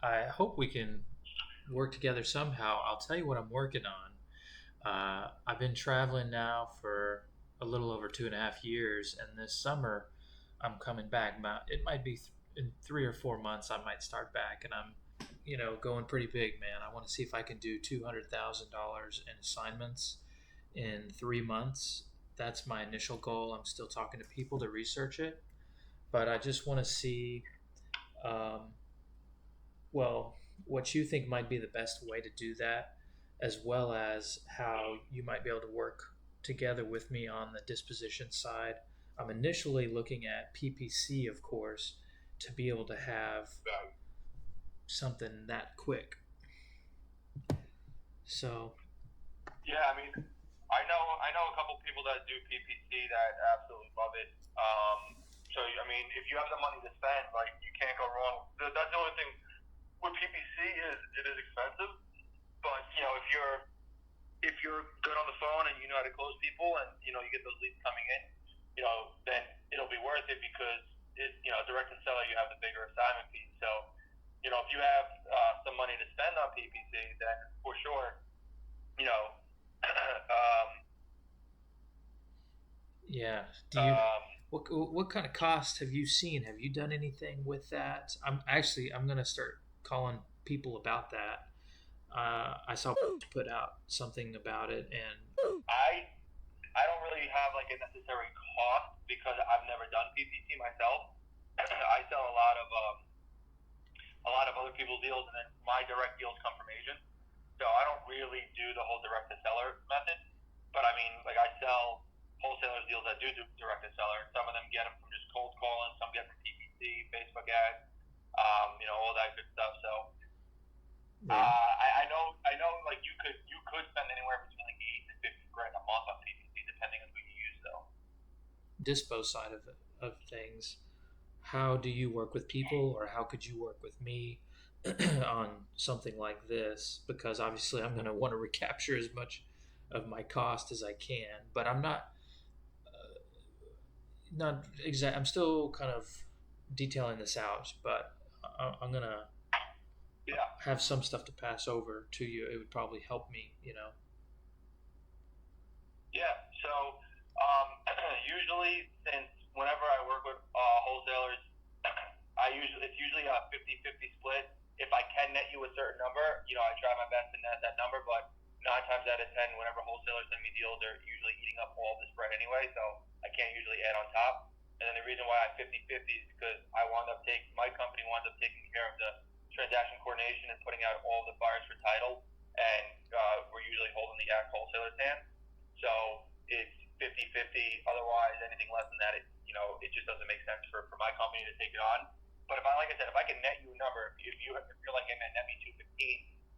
I hope we can work together somehow. I'll tell you what I'm working on. I've been traveling now for a little over 2.5 years, and this summer I'm coming back. It might be in 3 or 4 months I might start back, and I'm, going pretty big, man. I want to see if I can do $200,000 in assignments in 3 months. That's my initial goal. I'm still talking to people to research it, but I just want to see. Um, well, what you think might be the best way to do that, as well as how you might be able to work together with me on the disposition side. I'm initially looking at PPC, of course, to be able to have Right. something that quick. So, Yeah, I mean, I know a couple people that do PPC that absolutely love it. So I mean, if you have the money to spend, like you can't go wrong. That's the only thing with PPC is it is expensive, but if you're good on the phone and you know how to close people and you get those leads coming in, then it'll be worth it because direct to seller you have the bigger assignment fee. So if you have some money to spend on PPC, then for sure, you know, um, yeah. Do you um, what kind of cost have you seen? Have you done anything with that? I'm gonna start calling people about that. I saw put out something about it, and I I don't really have like a necessary cost because I've never done PPC myself. I sell a lot of other people's deals, and then my direct deals come from agents. So I don't really do the whole direct to seller method. But I mean, like I sell wholesalers deals that do direct to seller. Some of them get them from just cold calling. Some get from PPC, Facebook ads, all that good stuff. So right. I know, like you could spend anywhere between like 8 to 50 grand a month on PPC, depending on who you use, though. Dispo side of things. How do you work with people, or how could you work with me on something like this? Because obviously, I'm going to want to recapture as much of my cost as I can, but I'm not exact. I'm still kind of detailing this out, but I'm going to Yeah. have some stuff to pass over to you. It would probably help me. Yeah. So usually, since whenever I work with wholesalers, it's usually a 50-50 split. If I can net you a certain number, I try my best to net that number. But 9 times out of 10, whenever wholesalers send me deals, they're usually eating up all the spread anyway. So I can't usually add on top. And then the reason why I 50-50 is because my company winds up taking care of the transaction coordination and putting out all the buyers for title, and we're usually holding the wholesaler's hand. So it's 50-50. Otherwise, anything less than that, it just doesn't make sense for my company to take it on. But like I said, if I can net you a number, if you're like, hey man, net me 215,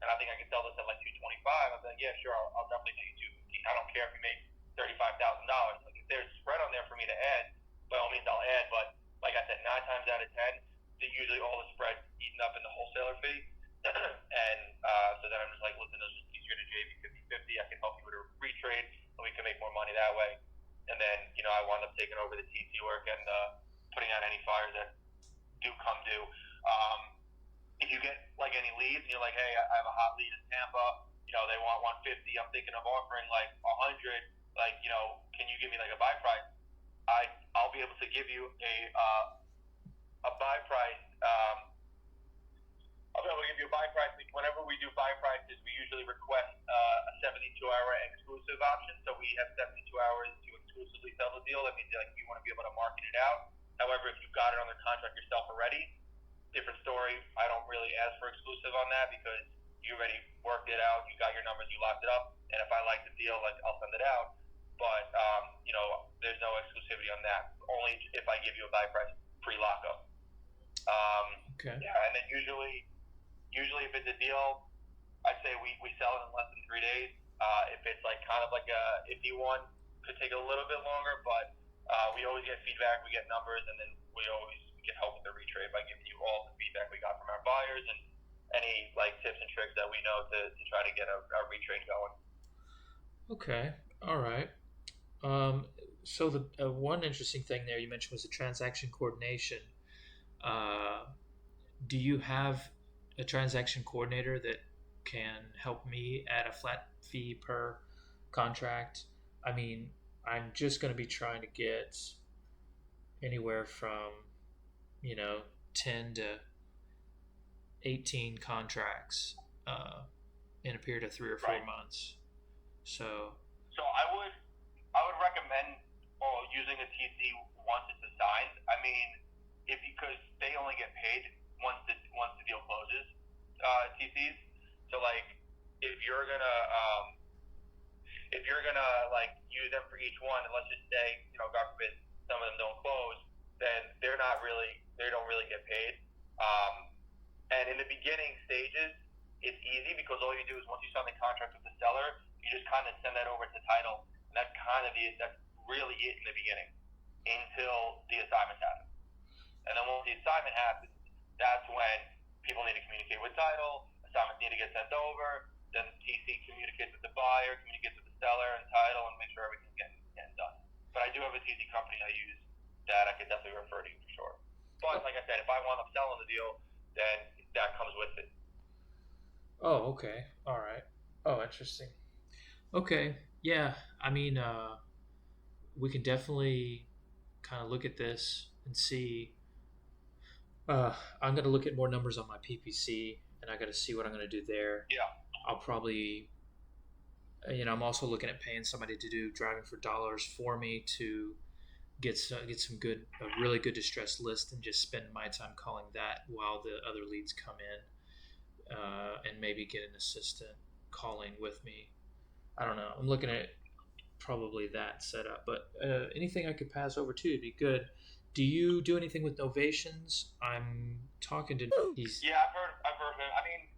and I think I can sell this at like 225, I'm like, yeah, sure, I'll definitely net you 215. I don't care if you make $35,000. Like if there's spread on there for me to add, by all means I'll add. But like I said, 9 times out of 10, usually all the spread eaten up in the wholesaler fee. And so then I'm just like, listen, it's just easier to JV 50-50. I can help you with a retrade, and we can make more money that way. And then, I wound up taking over the TC work and putting out any fires that do come due. If you get like any leads and you're like, hey, I have a hot lead in Tampa, they want 150. I'm thinking of offering like 100. Like, can you give me like a buy price? I'll be able to give you a buy price. I'll be able to give you a buy price. Whenever we do buy prices, we usually request a 72-hour exclusive option. So we have 72 hours to exclusively sell the deal. That means like you want to be able to market it out. However, if you've got it under contract yourself already, different story. I don't really ask for exclusive on that because you already worked it out. You got your numbers. You locked it up. And if I like the deal, like I'll send it out. But there's no exclusivity on that. Only if I give you a buy price pre-lockup. Okay. Yeah, and then usually if it's a deal, I'd say we sell it in less than 3 days. If it's like kind of like a iffy one, could take a little bit longer, but we always get feedback, we get numbers, and then we can help with the retrade by giving you all the feedback we got from our buyers and any like tips and tricks that we know to try to get a retrade going. Okay. All right. So the one interesting thing there you mentioned was the transaction coordination. Uh, do you have a transaction coordinator that can help me at a flat fee per contract. I mean, I'm just going to be trying to get anywhere from, you know, 10 to 18 contracts in a period of 3 or 4 months. So, So I would recommend using a TC once it's assigned. I mean, if because they only get paid once the deal closes, TCs. So like if you're gonna like use them for each one, and let's just say God forbid some of them don't close, then they don't really get paid. And in the beginning stages, it's easy because all you do is once you sign the contract with the seller, you just kind of send that over to title, and that's really it in the beginning until the assignment happens. And then once the assignment happens, that's when people need to communicate with title, assignments need to get sent over, then TC communicates with the buyer, communicates with the seller and title, and make sure everything's getting done. But I do have a TC company I use that I could definitely refer to you for sure. But like I said, if I want to sell on the deal, then that comes with it. oh, okay. All right. Oh, interesting. Okay. Yeah. I mean, we can definitely kind of look at this and see. I'm going to look at more numbers on my PPC, and I got to see what I'm going to do there. Yeah. I'll probably, I'm also looking at paying somebody to do driving for dollars for me to get some good, a really good distressed list, and just spend my time calling that while the other leads come in, and maybe get an assistant calling with me. I don't know. I'm looking at probably that setup, but anything I could pass over to would be good. Do you do anything with novations? I'm talking to these. Yeah, I've heard of it. I mean,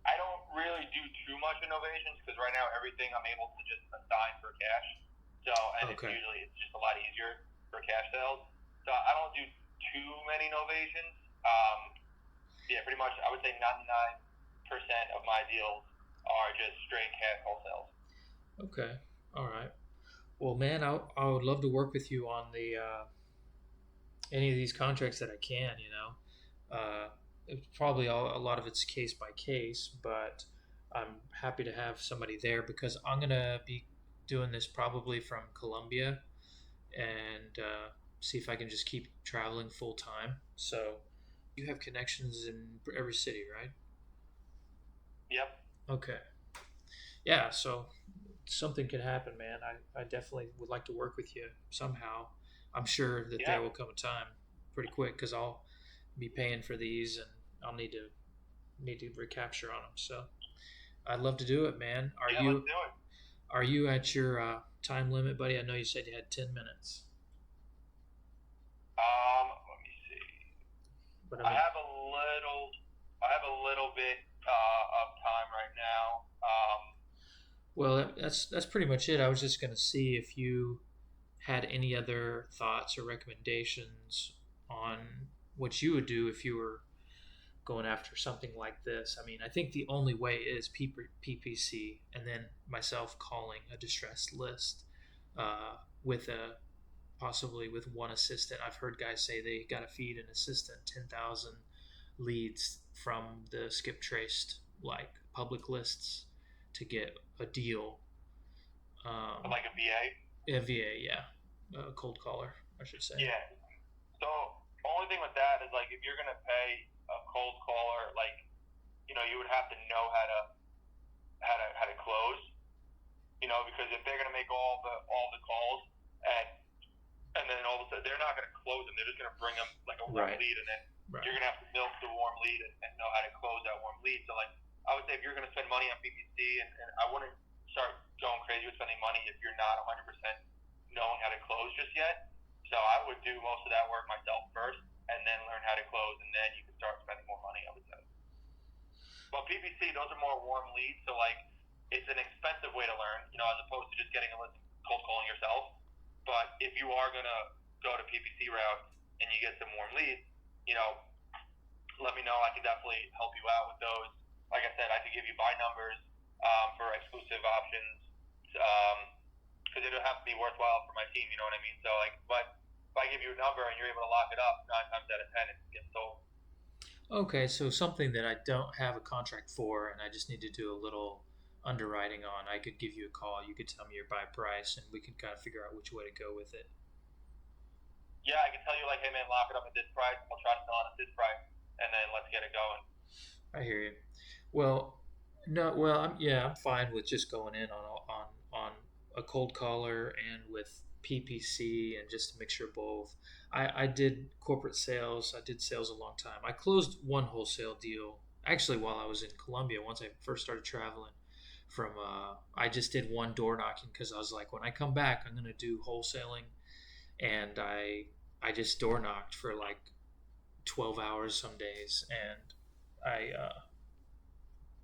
I don't really do too much innovations because right now everything I'm able to just assign for cash. So and Okay. it's just a lot easier for cash sales. So I don't do too many innovations. Yeah, pretty much I would say 99% of my deals are just straight cash wholesales. Okay. All right. Well, man, I would love to work with you on the any of these contracts that I can. It's probably a lot of it's case by case, but I'm happy to have somebody there because I'm gonna be doing this probably from Colombia and see if I can just keep traveling full time. So you have connections in every city, right? Yep. Okay. Yeah. So something can happen, man. I definitely would like to work with you somehow. I'm sure that there will come a time pretty quick because I'll be paying for these and I'll need to recapture on them. So I'd love to do it, man. Let's do it. Are you at your time limit, buddy? I know you said you had 10 minutes. Let me see. But I have a little bit of time right now. Well, that's pretty much it. I was just going to see if you had any other thoughts or recommendations on what you would do if you were going after something like this. I mean, I think the only way is PPC and then myself calling a distressed list with possibly with one assistant. I've heard guys say they got to feed an assistant 10,000 leads from the skip traced like public lists to get a deal. Like a VA? A VA, yeah. A cold caller, I should say. Yeah. So, only thing with that is, like, if you're going to pay a cold caller, like, you would have to know how to close, because if they're going to make all the calls and then all of a sudden they're not going to close them, they're just going to bring them like a warm lead, and then you're going to have to milk the warm lead and know how to close that warm lead. So, like, I would say if you're going to spend money on PPC, and I wouldn't start going crazy with spending money if you're not 100% knowing how to close just yet. So I would do most of that work myself first, and then learn how to close, and then you can start spending more money, I would say. But PPC, those are more warm leads, so like it's an expensive way to learn, as opposed to just getting a list cold calling yourself. But if you are gonna go to PPC route and you get some warm leads, let me know. I could definitely help you out with those. Like I said, I could give you buy numbers for exclusive options, because it'll have to be worthwhile for my team. You know what I mean? So like, but if I give you a number and you're able to lock it up, 9 times out of 10 it gets sold. Okay, so something that I don't have a contract for and I just need to do a little underwriting on, I could give you a call. You could tell me your buy price and we can kind of figure out which way to go with it. Yeah, I can tell you like, hey man, lock it up at this price. I'll try to sell it at this price, and then let's get it going. I hear you. Well, no, well, I'm fine with just going in on a cold caller and with PPC and just a mixture of both. I did corporate sales. I did sales a long time. I closed one wholesale deal actually while I was in Colombia. Once I first started traveling from, I just did one door knocking because I was like, when I come back, I'm gonna do wholesaling, and I just door knocked for like 12 hours some days, and I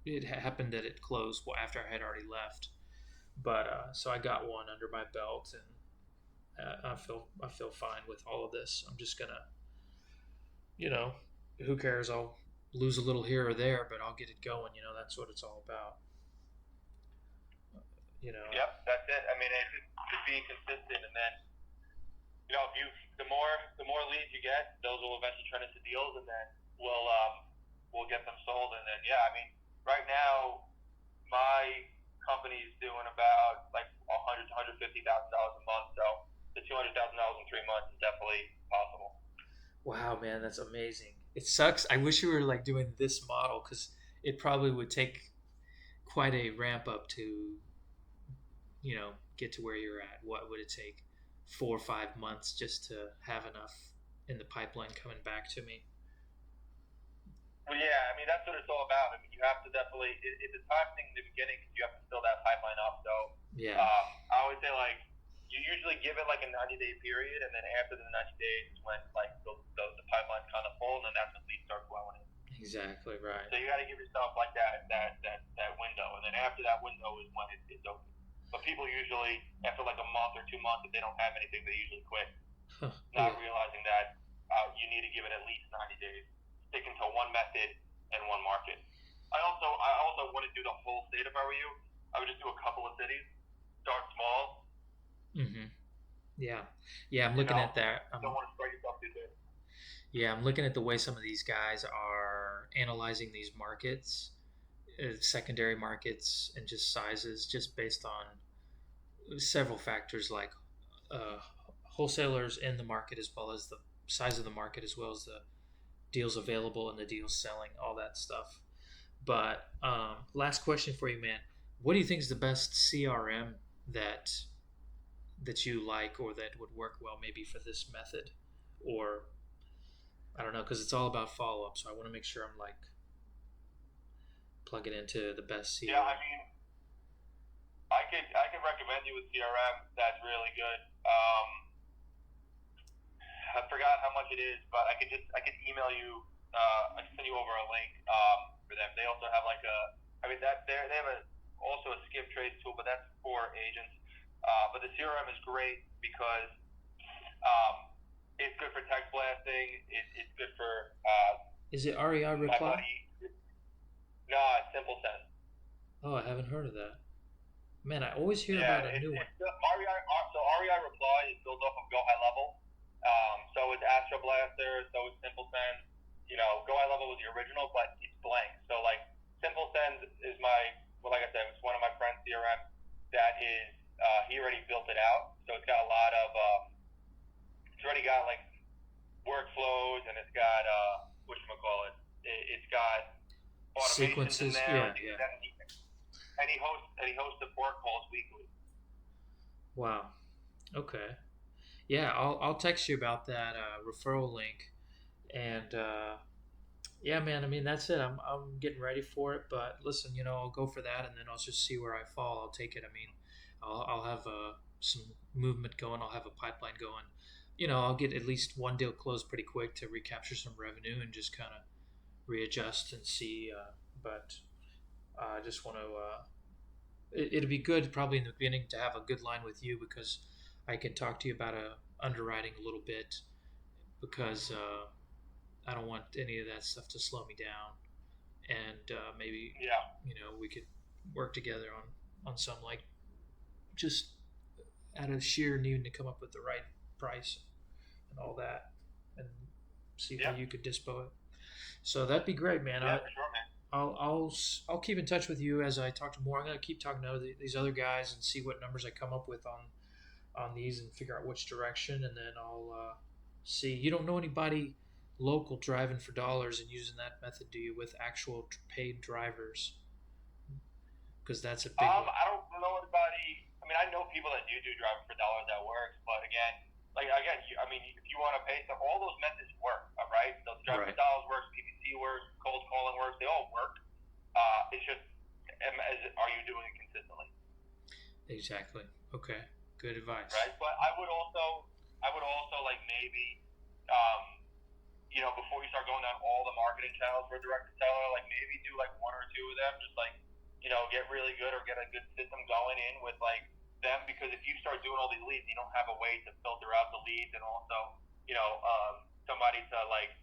it happened that it closed after I had already left. But so I got one under my belt, and I feel fine with all of this. I'm just gonna, you know, who cares? I'll lose a little here or there, but I'll get it going. That's what it's all about. You know. Yep, that's it. I mean, it's just being consistent, and then if you the more leads you get, those will eventually turn into deals, and then we'll get them sold. And then yeah, I mean, right now my company's doing about like $100,000 to $150,000 a month. So the $200,000 in 3 months is definitely possible. Wow, man, that's amazing. It sucks. I wish we were like doing this model because it probably would take quite a ramp up to get to where you're at. What would it take? 4 or 5 months just to have enough in the pipeline coming back to me. Well, yeah, I mean that's what it's all about. I mean, you have to definitely. It's a time thing in the beginning because you have to fill that pipeline up. So Yeah. I always say like you usually give it like a 90-day period, and then after the 90 days is when like the pipeline's kind of full, and then that's when leads start flowing in. Exactly right. So you got to give yourself like that window, and then after that window is when it's open. But people usually after like a month or 2 months, if they don't have anything, they usually quit, not Yeah. realizing that you need to give it at least 90 days, sticking to one method and one market. I also wouldn't do the whole state if I were you. I would just do a couple of cities, start small. Mm-hmm. Yeah. Yeah, I'm You looking know, at that. don't want to spread yourself too thin. Yeah, I'm looking at the way some of these guys are analyzing these markets, secondary markets, and just sizes, just based on several factors like uh, wholesalers in the market, as well as the size of the market, as well as the deals available and the deals selling, all that stuff. But last question for you, man. What do you think is the best CRM that you like or that would work well maybe for this method? Or I don't know, because it's all about follow up. So I want to make sure I'm like plugging into the best Yeah, CRM. I mean, I could recommend you with CRM. That's really good. I forgot how much it is, but I could email you. I can send you over a link for them. They also have like I mean that they have also a skip trace tool, but that's for agents. But the CRM is great because um, it's good for text blasting. It's good for Is it REI my Reply? buddy. No, it's Simple Send. Oh, I haven't heard of that. Man, I always hear Yeah, about a new one. it's REI. So REI Reply is built off of Go High Level. So it's Astro Blaster. So it's Simple Send. Go High Level was the original, but it's blank. So like Simple Send is like I said, it's one of my friends' CRM. That is, he already built it out. So it's got a lot of, it's already got like workflows, and it's got it's got automations in Sequences? there, Yeah, and things yeah. that he hosts support calls weekly. Wow. Okay. Yeah, I'll text you about that referral link. And yeah, man, I mean, that's it. I'm getting ready for it. But listen, I'll go for that and then I'll just see where I fall. I'll take it. I mean, I'll have some movement going, I'll have a pipeline going. I'll get at least one deal closed pretty quick to recapture some revenue and just kind of readjust and see. But I just want to. It'd be good probably in the beginning to have a good line with you because I can talk to you about underwriting a little bit because I don't want any of that stuff to slow me down, and maybe Yeah. we could work together on some like just out of sheer needing to come up with the right price and all that, and see how Yeah. you could dispo it. So that'd be great, man. Yeah, for sure, man. I'll keep in touch with you as I talk to more. I'm gonna keep talking to these other guys and see what numbers I come up with on these and figure out which direction, and then I'll see. You don't know anybody local driving for dollars and using that method, do you? With actual paid drivers, because that's a big one. I don't know anybody. I mean, I know people that do driving for dollars that works, but again, I mean, if you want to pay some, all those methods work, all right? Those driving for Right. dollars works, PPC works, cold calling works. They all work. It's just, are you doing it consistently? Exactly. Okay. Good advice. Right? But I would also like maybe, um, before you start going down all the marketing channels for direct to seller, like maybe do like one or two of them, just like, get really good or get a good system going in with like them, because if you start doing all these leads, you don't have a way to filter out the leads and also, somebody to like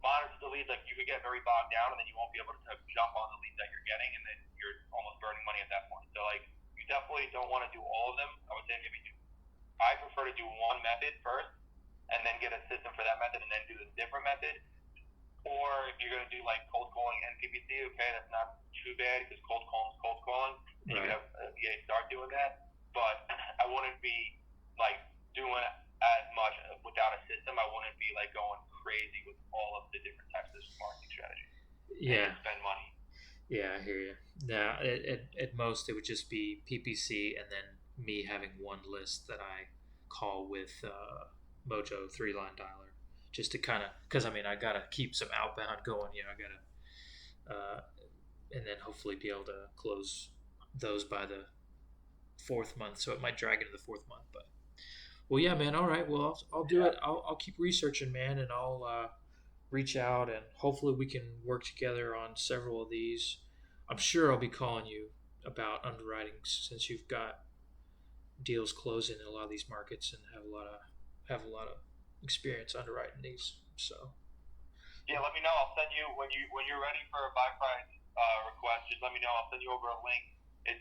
monitor the leads. Like you could get very bogged down and then you won't be able to jump on the leads that you're getting, and then you're almost burning money at that point. So like you definitely don't want to do all of them. I would say I prefer to do one method first and then get a system for that method and then do a different method. Or if you're going to do like cold calling and PPC, okay, that's not too bad because cold calling is cold calling. And you Right. could have a VA start doing that. But I wouldn't be like doing as much without a system. I wouldn't be like going crazy with all of the different types of marketing strategies. Yeah. And spend money. Yeah, I hear you. Now, at most, it would just be PPC and then me having one list that I call with Mojo 3-line dialer, just to kind of, because I mean, I gotta keep some outbound going. I gotta, and then hopefully be able to close those by the fourth month. So it might drag into the fourth month, but well, yeah, man. All right, well, I'll do it. I'll keep researching, man, and I'll reach out and hopefully we can work together on several of these. I'm sure I'll be calling you about underwriting since you've got deals closing in a lot of these markets and have a lot of experience underwriting these. So Yeah, let me know. I'll send you when you're ready for a buy price request. Just let me know. I'll send you over a link. It's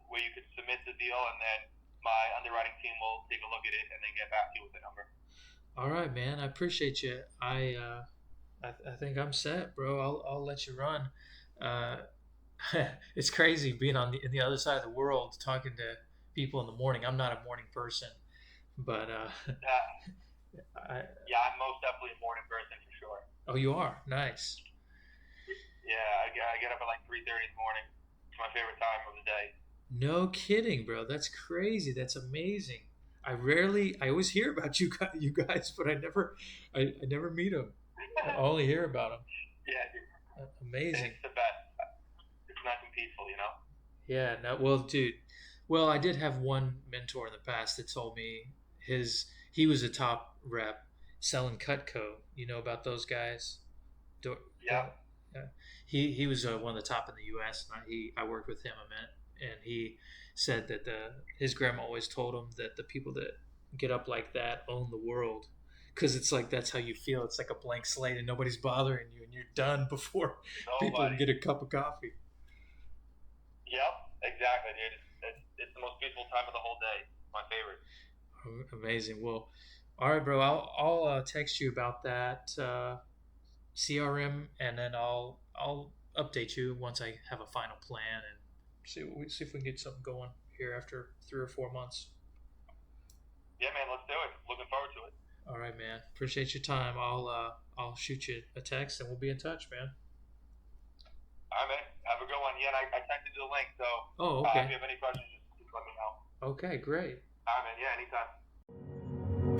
where you can submit the deal, and then my underwriting team will take a look at it and then get back to you with the number. all right, man. I appreciate you. I think I'm set, bro. I'll let you run. Uh, it's crazy being in the other side of the world talking to people in the morning. I'm not a morning person, but I. Yeah, I'm most definitely a morning person for sure. Oh, you are nice. Yeah, I get up at like 3:30 in the morning. It's my favorite time of the day. No kidding, bro. That's crazy. That's amazing. I always hear about you guys, but I never meet them. I only hear about them. Yeah, Amazing. it's the best. It's nice and peaceful. Yeah. No. Well, dude. Well, I did have one mentor in the past that told me he was a top rep selling Cutco. You know about those guys? Do, Yeah. yeah. He was one of the top in the U.S. and I worked with him a minute, and he said that his grandma always told him that the people that get up like that own the world, because it's like that's how you feel. It's like a blank slate and nobody's bothering you, and you're done before people can get a cup of coffee. Yep, exactly, dude. It's the most peaceful time of the whole day. My favorite. Amazing. Well, all right, bro. I'll text you about that CRM, and then I'll update you once I have a final plan and see if we can get something going here after 3 or 4 months. Yeah, man. Let's do it. Looking forward to it. All right, man. Appreciate your time. I'll shoot you a text and we'll be in touch, man. All right, man. Have a good one. Yeah, and I texted you the link, so Oh, if okay. you have any questions, just let me know. Okay, great. All right, man. Yeah,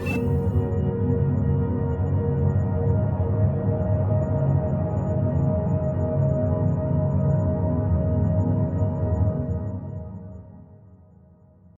anytime.